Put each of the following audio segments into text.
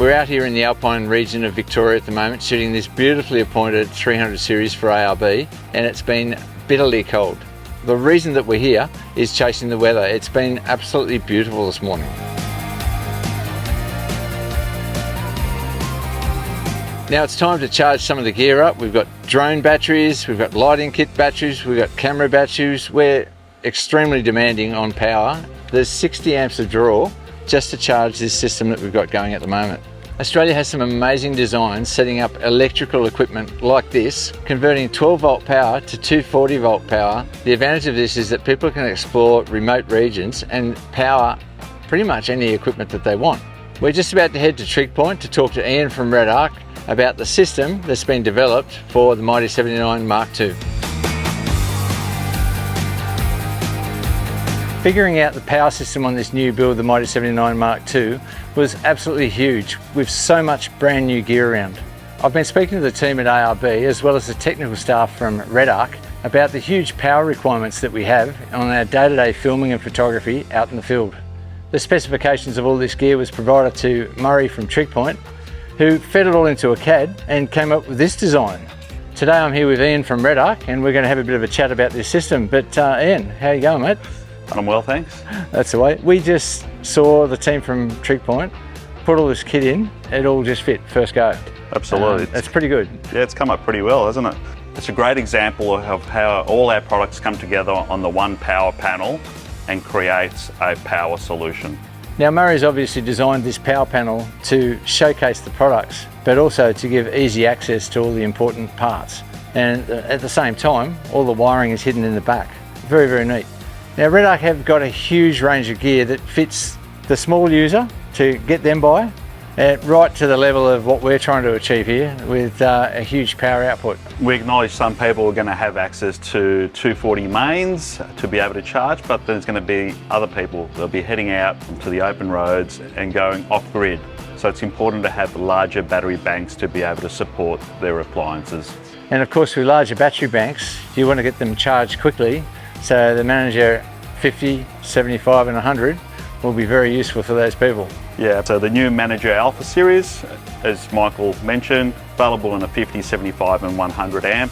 We're out here in the Alpine region of Victoria at the moment shooting this beautifully appointed 300 series for ARB, and it's been bitterly cold. The reason that we're here is chasing the weather. It's been absolutely beautiful this morning. Now it's time to charge some of the gear up. We've got drone batteries, we've got lighting kit batteries, we've got camera batteries. We're extremely demanding on power. There's 60 amps of draw just to charge this system that we've got going at the moment. Australia has some amazing designs setting up electrical equipment like this, converting 12 volt power to 240 volt power. The advantage of this is that people can explore remote regions and power pretty much any equipment that they want. We're just about to head to Trig Point to talk to Ian from Redarc about the system that's been developed for the Mighty79MKII. Figuring out the power system on this new build, the Mighty79MKII, was absolutely huge with so much brand new gear around. I've been speaking to the team at ARB as well as the technical staff from Redarc about the huge power requirements that we have on our day-to-day filming and photography out in the field. The specifications of all this gear was provided to Murray from Trig Point, who fed it all into a CAD and came up with this design. Today I'm here with Ian from Redarc and we're going to have a bit of a chat about this system. But Ian, how you going, mate? I'm well, thanks. That's the way. We just saw the team from Trig Point put all this kit in. It all just fit first go. Absolutely. That's pretty good. Yeah, it's come up pretty well, hasn't it? It's a great example of how all our products come together on the one power panel and creates a power solution. Now Murray's obviously designed this power panel to showcase the products, but also to give easy access to all the important parts. And at the same time, all the wiring is hidden in the back. Very, very neat. Now Redarc have got a huge range of gear that fits the small user to get them by, right to the level of what we're trying to achieve here with a huge power output. We acknowledge some people are going to have access to 240 mains to be able to charge, but there's going to be other people that'll be heading out to the open roads and going off-grid. So it's important to have larger battery banks to be able to support their appliances. And of course with larger battery banks, you want to get them charged quickly, so the Manager 50, 75 and 100 will be very useful for those people. Yeah, so the new Manager Alpha series, as Michael mentioned, available in a 50, 75 and 100 amp.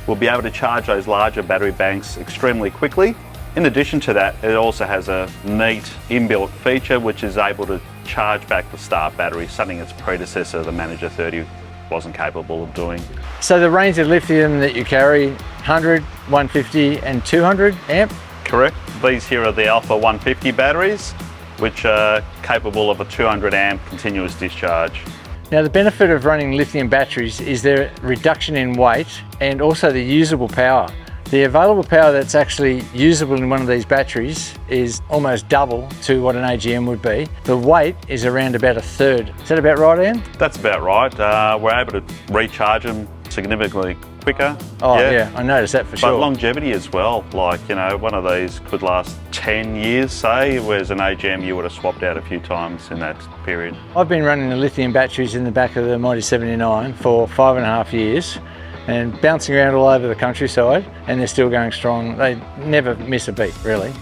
We'll be able to charge those larger battery banks extremely quickly. In addition to that, it also has a neat inbuilt feature which is able to charge back the start battery, something its predecessor, the Manager 30, wasn't capable of doing. So the range of lithium that you carry, 100, 150 and 200 amp? Correct. These here are the Alpha 150 batteries, which are capable of a 200 amp continuous discharge. Now the benefit of running lithium batteries is their reduction in weight and also the usable power. The available power that's actually usable in one of these batteries is almost double to what an AGM would be. The weight is around about a third. Is that about right, Ian? That's about right. We're able to recharge them significantly quicker. Oh yeah, I noticed that for sure. But longevity as well, like, you know, one of these could last 10 years, say, whereas an AGM you would have swapped out a few times in that period. I've been running the lithium batteries in the back of the Mighty79 for 5.5 years and bouncing around all over the countryside, and they're still going strong. They never miss a beat, really.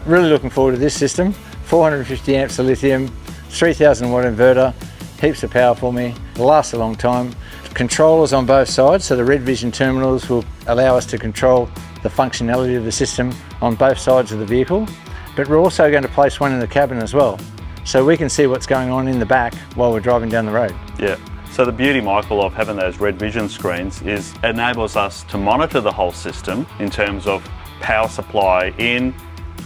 Really looking forward to this system. 450 amps of lithium, 3000 watt inverter, heaps of power for me, it'll last a long time. Controllers on both sides, so the RedVision terminals will allow us to control the functionality of the system on both sides of the vehicle, but we're also going to place one in the cabin as well, so we can see what's going on in the back while we're driving down the road. Yeah. So the beauty, Michael, of having those RedVision screens is it enables us to monitor the whole system in terms of power supply in,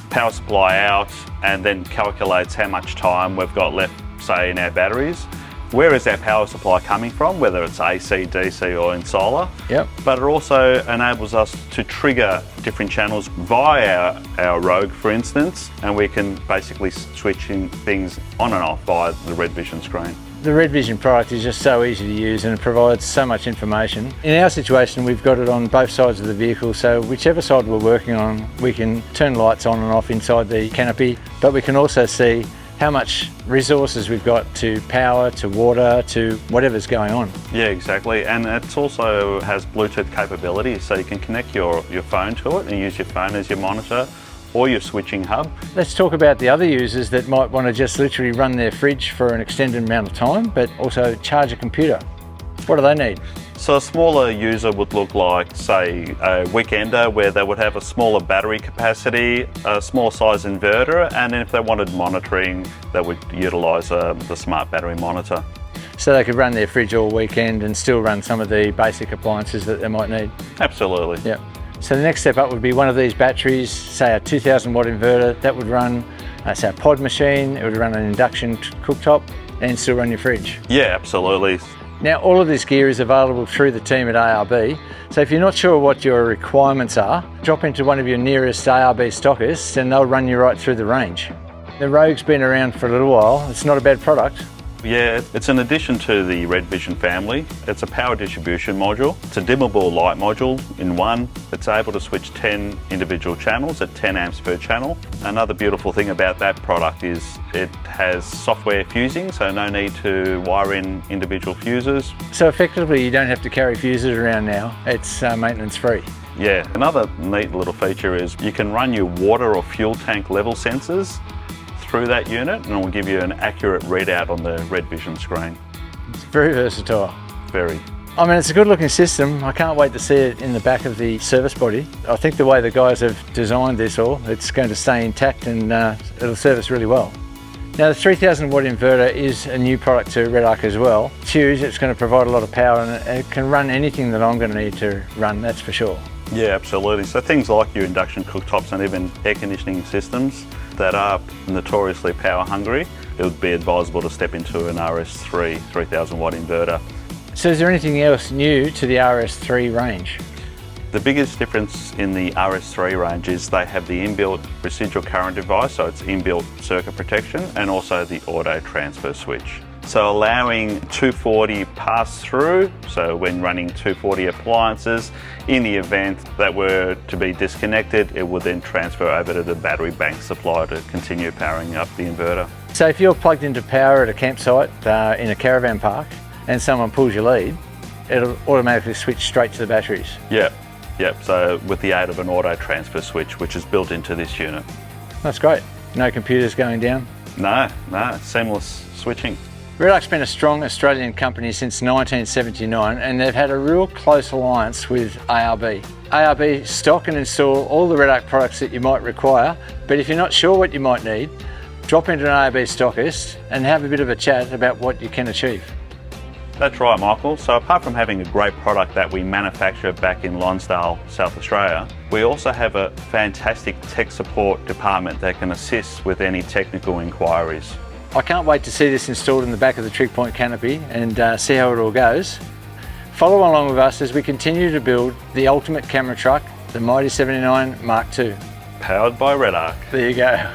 power supply out, and then calculates how much time we've got left, say, in our batteries. Where is our power supply coming from, whether it's AC, DC or in solar. Yep. But it also enables us to trigger different channels via our Rogue, for instance, and we can basically switch things on and off via the RedVision screen. The RedVision product is just so easy to use and it provides so much information. In our situation, we've got it on both sides of the vehicle, so whichever side we're working on, we can turn lights on and off inside the canopy, but we can also see how much resources we've got to power, to water, to whatever's going on. Yeah, exactly. And it also has Bluetooth capability, so you can connect your phone to it and use your phone as your monitor, or your switching hub. Let's talk about the other users that might want to just literally run their fridge for an extended amount of time, but also charge a computer. What do they need? So a smaller user would look like, say, a weekender where they would have a smaller battery capacity, a small size inverter, and if they wanted monitoring, they would utilise the smart battery monitor. So they could run their fridge all weekend and still run some of the basic appliances that they might need? Absolutely. Yeah. So the next step up would be one of these batteries, say a 2000 watt inverter, that would run, say a pod machine, it would run an induction cooktop and still run your fridge. Yeah, absolutely. Now all of this gear is available through the team at ARB, so if you're not sure what your requirements are, drop into one of your nearest ARB stockists and they'll run you right through the range. The Rogue's been around for a little while, it's not a bad product. Yeah, it's an addition to the RedVision family. It's a power distribution module. It's a dimmable light module in one. It's able to switch 10 individual channels at 10 amps per channel. Another beautiful thing about that product is it has software fusing, so no need to wire in individual fuses. So effectively you don't have to carry fuses around now, it's maintenance free. Yeah, another neat little feature is you can run your water or fuel tank level sensors through that unit and it will give you an accurate readout on the RedVision screen. It's very versatile. Very. I mean, it's a good looking system. I can't wait to see it in the back of the service body. I think the way the guys have designed this all, it's going to stay intact and it'll serve us really well. Now the 3000 watt inverter is a new product to Redarc as well. It's huge, it's going to provide a lot of power and it can run anything that I'm going to need to run, that's for sure. Yeah, absolutely. So things like your induction cooktops and even air conditioning systems that are notoriously power hungry, it would be advisable to step into an RS3 3000 watt inverter. So is there anything else new to the RS3 range? The biggest difference in the RS3 range is they have the inbuilt residual current device, so it's inbuilt circuit protection, and also the auto transfer switch. So allowing 240 pass through, so when running 240 appliances, in the event that were to be disconnected, it would then transfer over to the battery bank supply to continue powering up the inverter. So if you're plugged into power at a campsite in a caravan park and someone pulls your lead, it'll automatically switch straight to the batteries. Yep, so with the aid of an auto transfer switch, which is built into this unit. That's great. No computers going down? No, seamless switching. Redarc's been a strong Australian company since 1979 and they've had a real close alliance with ARB. ARB stock and install all the Redarc products that you might require, but if you're not sure what you might need, drop into an ARB stockist and have a bit of a chat about what you can achieve. That's right, Michael. So apart from having a great product that we manufacture back in Lonsdale, South Australia, we also have a fantastic tech support department that can assist with any technical inquiries. I can't wait to see this installed in the back of the Trig Point canopy and see how it all goes. Follow along with us as we continue to build the ultimate camera truck, the Mighty 79 Mark II. Powered by Redarc. There you go.